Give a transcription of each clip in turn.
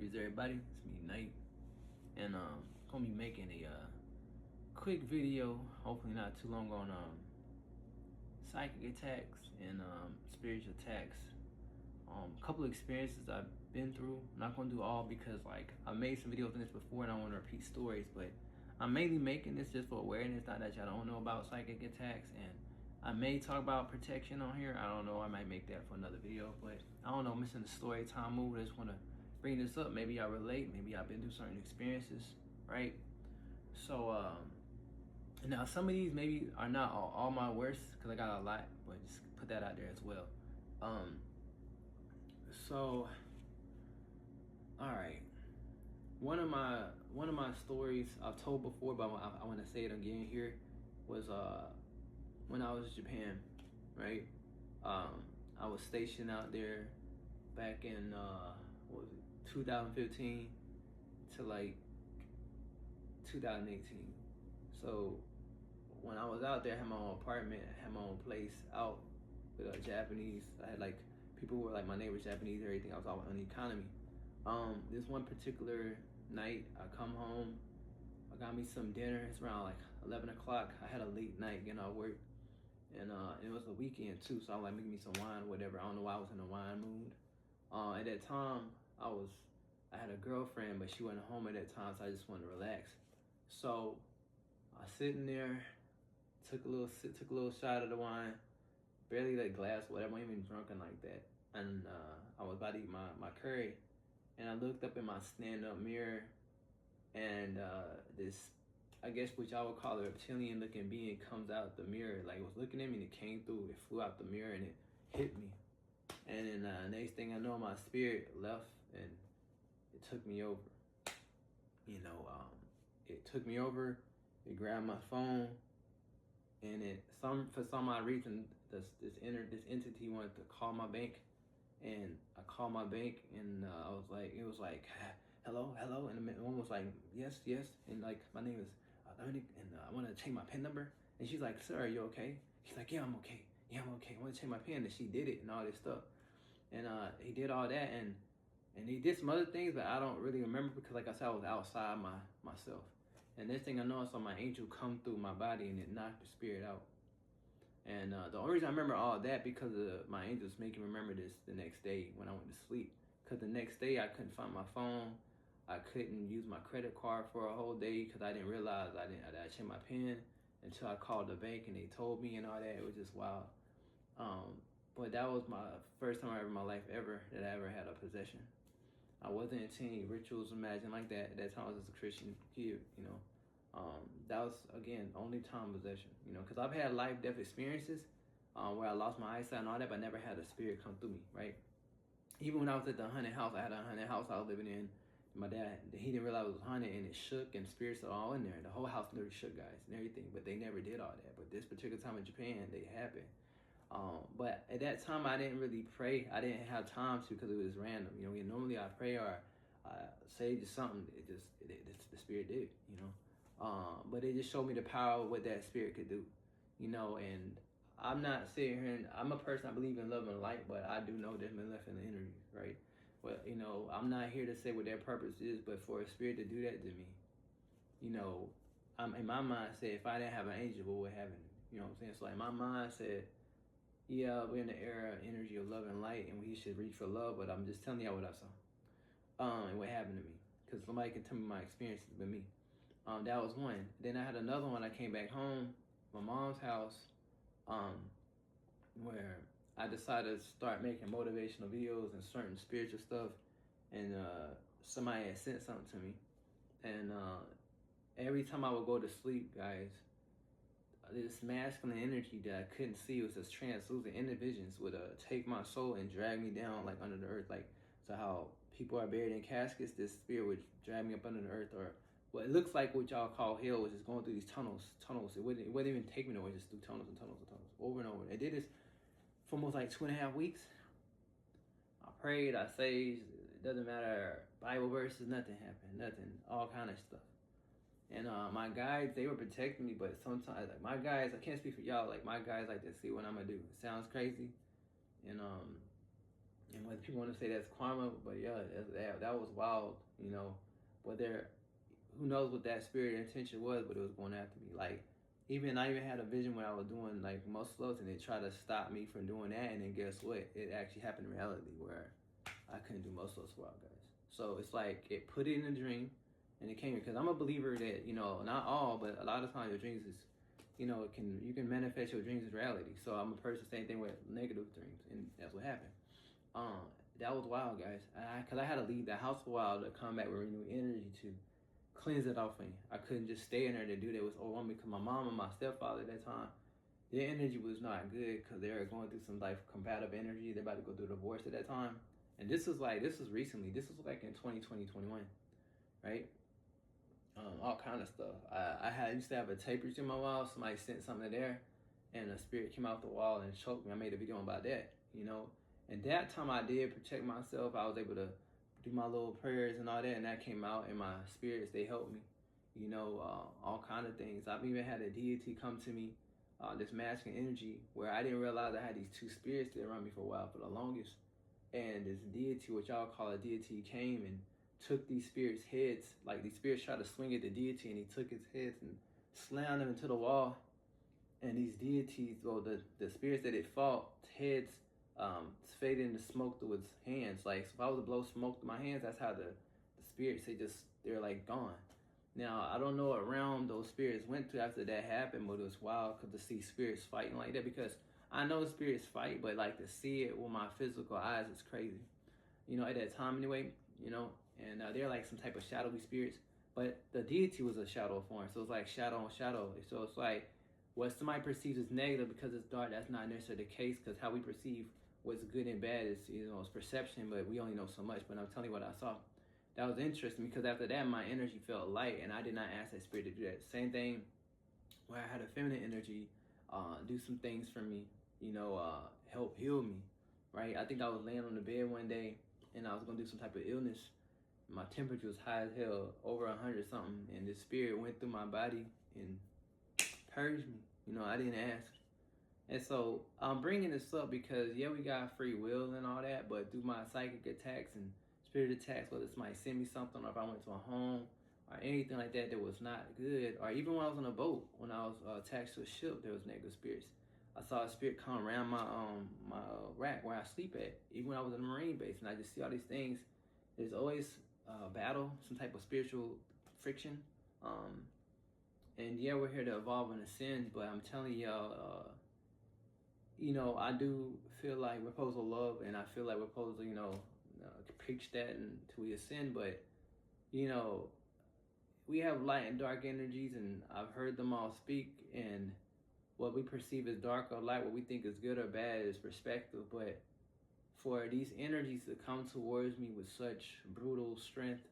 is everybody? It's me, Nate, and gonna be making a quick video, hopefully not too long, on psychic attacks and spiritual attacks. A couple of experiences I've been through. I'm not gonna do all because like I made some videos on this before and I want to repeat stories, but I'm mainly making this just for awareness, not that y'all don't know about psychic attacks. And I may talk about protection on here. I don't know. I might make that for another video, but I don't know. I'm missing the story time move. I just want to bring this up. Maybe y'all relate. Maybe y'all been through certain experiences, right? So now some of these maybe are not all my worst because I got a lot, but just put that out there as well. So all right, one of my stories I've told before, but I want to say it again here, was when I was in Japan, right? I was stationed out there back in what was it, 2015 to like 2018. So when I was out there, I had my own apartment, I had my own place out with Japanese. I had like people who were like my neighbors, Japanese, everything. I was all on the economy. This one particular night, I come home, I got me some dinner. It's around like 11 o'clock. I had a late night getting out of work, and it was a weekend too, so I was like making me some wine or whatever. I don't know why I was in a wine mood. At that time, I had a girlfriend, but she wasn't home at that time, so I just wanted to relax. So I was sitting there, took a little shot of the wine, barely that glass, whatever. I wasn't even drunken like that. And I was about to eat my curry, and I looked up in my stand-up mirror, and this, I guess what y'all would call a reptilian looking being, comes out the mirror. Like, it was looking at me and it came through, it flew out the mirror and it hit me. And then next thing I know, my spirit left and it took me over. You know, it took me over, it grabbed my phone, and for some odd reason, this entity wanted to call my bank. And I called my bank, and it was like, hello, and the one was like, yes, and like, my name is Dominic, and I want to change my PIN number. And she's like, sir, are you okay? He's like, yeah, I'm okay. I want to change my PIN. And she did it and all this stuff. And he did all that, and he did some other things, but I don't really remember because, like I said, I was outside myself. And this thing I know, I saw my angel come through my body, and it knocked the spirit out. And the only reason I remember all that because of my angels making me remember this the next day when I went to sleep. Because the next day I couldn't find my phone. I couldn't use my credit card for a whole day because I didn't realize I changed my PIN until I called the bank and they told me and all that. It was just wild. But that was my first time in my life ever that I ever had a possession. I wasn't into any rituals, imagine like that. At that time I was just a Christian kid, you know. That was, again, only time possession, you know, because I've had life-death experiences where I lost my eyesight and all that, but I never had a spirit come through me, right? Even when I was at the haunted house, I had a haunted house I was living in. My dad, he didn't realize it was haunted, and it shook, and spirits are all in there. The whole house literally shook, guys, and everything, but they never did all that. But this particular time in Japan, they happened. But at that time, I didn't really pray. I didn't have time to because it was random. You know, normally I pray or say just something. The spirit did, you know. But it just showed me the power of what that spirit could do, you know. And I'm not sitting here, and I'm a person, I believe in love and light, but I do know there's malevolent energy, right? But, you know, I'm not here to say what their purpose is, but for a spirit to do that to me, you know, I'm in my mind said, if I didn't have an angel, what would happen? You know what I'm saying? So like my mind said, yeah, we're in the era of energy of love and light, and we should reach for love, but I'm just telling y'all what I saw, and what happened to me, because somebody can tell me my experiences with me. That was one. Then I had another one. I came back home, my mom's house, where I decided to start making motivational videos and certain spiritual stuff. And somebody had sent something to me. And every time I would go to sleep, guys, this masculine energy that I couldn't see, was this translucent individuals would take my soul and drag me down like under the earth. Like, so how people are buried in caskets, this spirit would drag me up under the earth, or what it looks like what y'all call hell, was just going through these tunnels. It wouldn't even take me nowhere, just through tunnels and tunnels and tunnels, over and over. It did this for almost like 2.5 weeks. I prayed, I saged, it doesn't matter, Bible verses, nothing happened, nothing, all kind of stuff. And my guides, they were protecting me, but sometimes, like, my guys, I can't speak for y'all, like, my guys like to see what I'm gonna do. It sounds crazy, and And whether people want to say that's karma, but yeah, that was wild, you know. But there, who knows what that spirit intention was, but it was going after me. Like, even I even had a vision when I was doing like muscle ups, and they tried to stop me from doing that. And then guess what? It actually happened in reality where I couldn't do muscle ups for a while, guys. So it's like it put it in a dream, and it came because I'm a believer that, you know, not all, but a lot of times your dreams is, you know, you can manifest your dreams as reality. So I'm a person, same thing with negative dreams, and that's what happened. Um, that was wild, guys. Cause I had to leave the house for a while to come back with renewed energy to cleanse it off me. I couldn't just stay in there to do that. It was overwhelming because my mom and my stepfather at that time, their energy was not good because they were going through some life compatible energy. They're about to go through a divorce at that time. And this was recently. This was like in 2020, 21, right? All kind of stuff. I used to have a tape reach in my wall. Somebody sent something there, and a spirit came out the wall and choked me. I made a video about that, you know. And that time I did protect myself. I was able to do my little prayers and all that, and that came out. And my spirits, they helped me, you know, all kind of things. I've even had a deity come to me, this masculine energy, where I didn't realize I had these two spirits that around me for a while, for the longest. And this deity, which y'all call a deity, came and took these spirits' heads. Like, these spirits tried to swing at the deity, and he took his heads and slammed them into the wall. And these deities, or the spirits that it fought, heads faded into smoke through its hands. Like, so if I was to blow smoke through my hands, that's how the spirits, they're like gone. Now, I don't know what realm those spirits went to after that happened, but it was wild to see spirits fighting like that, because I know spirits fight, but like to see it with my physical eyes is crazy. You know, at that time anyway, you know, and they're like some type of shadowy spirits, but the deity was a shadow form, so it's like shadow on shadow. So it's like what somebody perceives as negative because it's dark, that's not necessarily the case, because how we perceive what's good and bad is, you know, it's perception, but we only know so much. But I'm telling you what I saw. That was interesting because after that, my energy felt light, and I did not ask that spirit to do that. Same thing where I had a feminine energy do some things for me, you know, help heal me, right? I think I was laying on the bed one day, and I was going to do some type of illness. My temperature was high as hell, over 100 something, and the spirit went through my body and purged me. You know, I didn't ask. And so I'm bringing this up because, yeah, we got free will and all that, but through my psychic attacks and spirit attacks, whether somebody sent me something, or if I went to a home or anything like that that was not good, or even when I was on a boat, when I was attached to a ship, there was negative spirits. I saw a spirit come around my rack where I sleep at, even when I was in a Marine base, and I just see all these things. There's always battle, some type of spiritual friction. And yeah, we're here to evolve and ascend, but I'm telling y'all, you know, I do feel like we're supposed to love, and I feel like we're supposed to, you know, preach that until we ascend. But, you know, we have light and dark energies, and I've heard them all speak, and what we perceive as dark or light, what we think is good or bad is perspective. But for these energies to come towards me with such brutal strength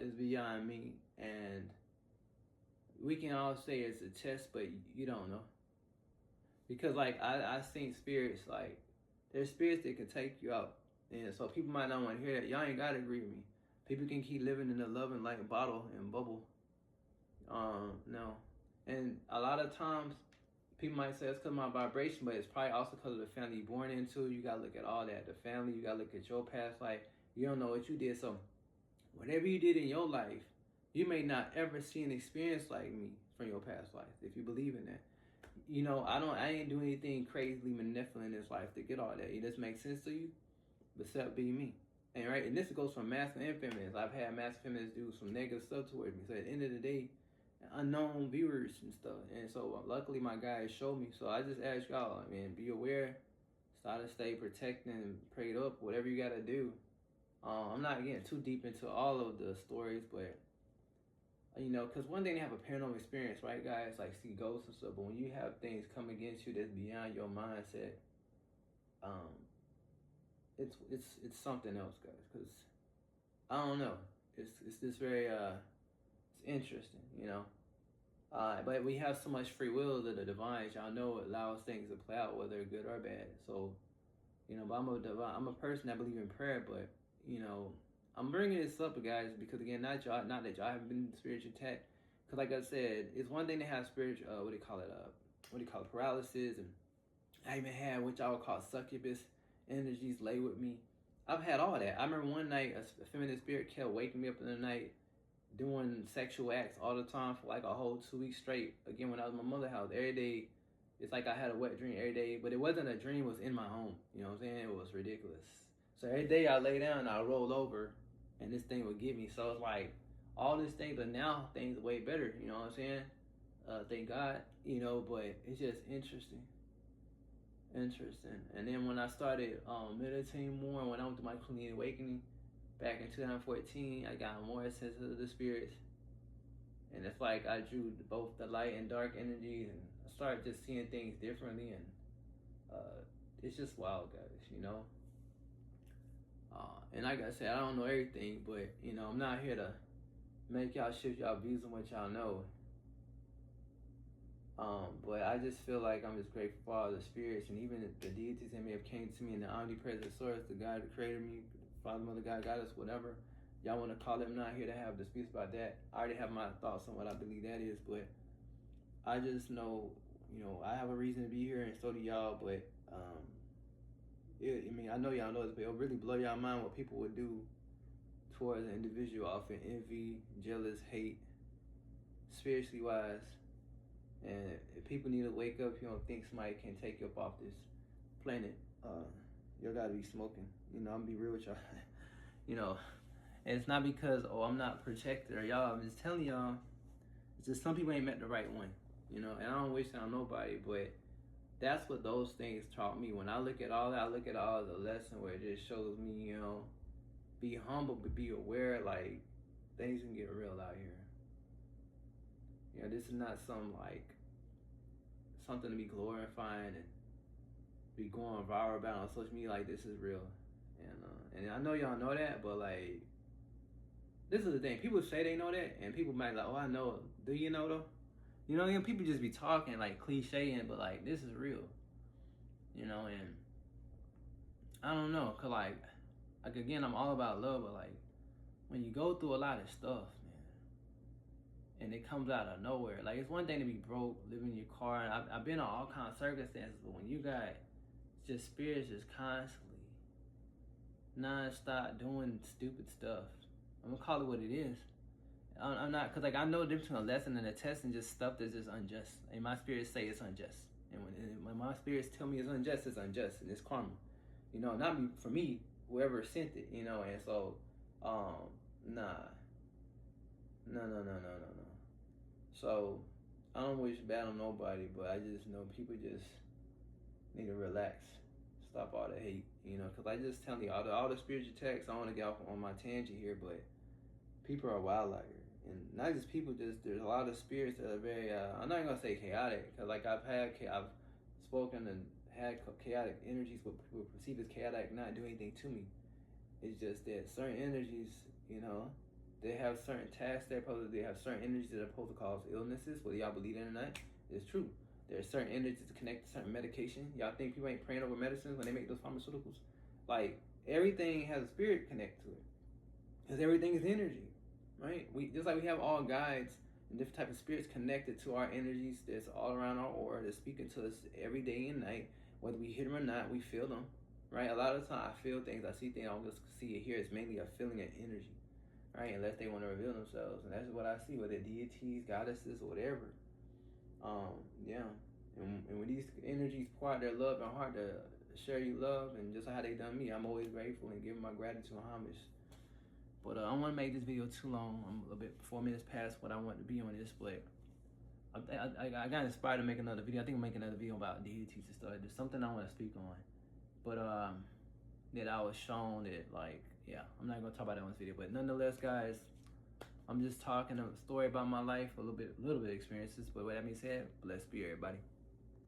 is beyond me. And we can all say it's a test, but you don't know. Because like I seen spirits, like there's spirits that can take you out. And so people might not want to hear that. Y'all ain't gotta agree with me. People can keep living in the love and light bottle and bubble. No. And a lot of times people might say it's because of my vibration, but it's probably also because of the family you're born into. You gotta look at all that. The family, you gotta look at your past life. You don't know what you did. So whatever you did in your life, you may not ever see an experience like me from your past life, if you believe in that. You know, I ain't doing anything crazily manipulating in this life to get all that. It just makes sense to you, but except be me. And right, and this goes from masculine and feminine. I've had masculine feminists do some negative stuff towards me. So at the end of the day, unknown viewers and stuff. And so luckily my guys showed me. So I just ask y'all, I mean, be aware, try to stay protected and prayed up, whatever you gotta do. I'm not getting too deep into all of the stories, but you know, because one thing they have a paranormal experience, right, guys, like see ghosts and stuff, but when you have things come against you that's beyond your mindset, it's something else, guys, because I don't know, it's this very it's interesting, you know. But we have so much free will that the divine, y'all know, it allows things to play out, whether good or bad. So, you know, but I'm a person that believe in prayer, but you know, I'm bringing this up, guys, because again, not that y'all haven't been spiritual attacked. Because like I said, it's one thing to have spiritual, what do you call it, paralysis, and I even had what y'all call succubus energies lay with me. I've had all that. I remember one night a feminine spirit kept waking me up in the night, doing sexual acts all the time for like a whole 2 weeks straight. Again, when I was in my mother's house, every day, it's like I had a wet dream every day, but it wasn't a dream, it was in my home. You know what I'm saying? It was ridiculous. So every day I lay down and I roll over and this thing would get me. So it's like all these things, but now things are way better, you know what I'm saying? Thank God, you know, but it's just interesting. And then when I started meditating more, and when I went through my Kundalini awakening back in 2014, I got more sensitive to the spirits. And it's like I drew both the light and dark energies, and I started just seeing things differently. And it's just wild, guys, you know. And like I said, I don't know everything, but you know, I'm not here to make y'all shift y'all views on what y'all know. But I just feel like I'm just grateful for all the spirits and even the deities that may have came to me in the omnipresent source, the God that created me, Father, Mother, God, Goddess, whatever y'all want to call it. I'm not here to have disputes about that. I already have my thoughts on what I believe that is, but I just know, you know, I have a reason to be here, and so do y'all. But I mean, I know y'all know this, but it'll really blow y'all mind what people would do towards an individual off of envy, jealous, hate, spiritually wise. And if people need to wake up, you don't think somebody can take you up off this planet, y'all gotta be smoking. You know, I'm gonna be real with y'all. You know, and it's not because, oh, I'm not protected or y'all. I'm just telling y'all, it's just some people ain't met the right one. You know, and I don't wish that on nobody, but that's what those things taught me. When I look at all that, I look at all the lesson where it just shows me, you know, be humble, but be aware, like, things can get real out here. You know, this is not some, like, something to be glorifying and be going viral about on social media. Like, this is real. And I know y'all know that, but, like, this is the thing. People say they know that, and people might be like, oh, I know. Do you know, though? You know, people just be talking, like, clicheing, but, like, this is real. You know, and I don't know, because, like, again, I'm all about love, but, like, when you go through a lot of stuff, and it comes out of nowhere. Like, it's one thing to be broke, living in your car, and I've been in all kinds of circumstances, but when you got just spirits just constantly, non-stop doing stupid stuff, I'm gonna call it what it is. I'm not, because, like, I know the difference between a lesson and a test and just stuff that's just unjust. And my spirits say it's unjust. And when my spirits tell me it's unjust, and it's karma. You know, not me, for me, whoever sent it, you know, and so, No. So, I don't wish bad on nobody, but I just know people just need to relax. Stop all the hate, you know, because I just tell you, all the spiritual texts, I don't want to get off on my tangent here, but people are wild out here. And not just people, just there's a lot of spirits that are very, I'm not going to say chaotic, because like I've spoken and had chaotic energies, what people perceive as chaotic, not do anything to me. It's just that certain energies, you know, they have certain tasks they have certain energies that are supposed to cause illnesses, whether y'all believe it or not. It's true. There's certain energies to connect to certain medication. Y'all think people ain't praying over medicines when they make those pharmaceuticals? Like, everything has a spirit connect to it. Because everything is energy, right? Just like we have all guides and different type of spirits connected to our energies that's all around our aura, that's speaking to us every day and night. Whether we hear them or not, we feel them, right? A lot of the time I feel things, I see things, I don't just see it here. It's mainly a feeling of energy. Right, unless they want to reveal themselves, and that's what I see, whether deities, goddesses, or whatever. Yeah, and when these energies pour out their love and heart to share you love, and just how they done me, I'm always grateful and giving my gratitude and homage. But I don't want to make this video too long. I'm a little bit 4 minutes past what I want to be on this, but I got inspired to make another video. I think I'm making another video about deities and stuff. There's something I want to speak on, but that I was shown that, like, yeah, I'm not gonna talk about that in this video, but nonetheless, guys, I'm just talking a story about my life, a little bit experiences. But with that being said, blessed be everybody.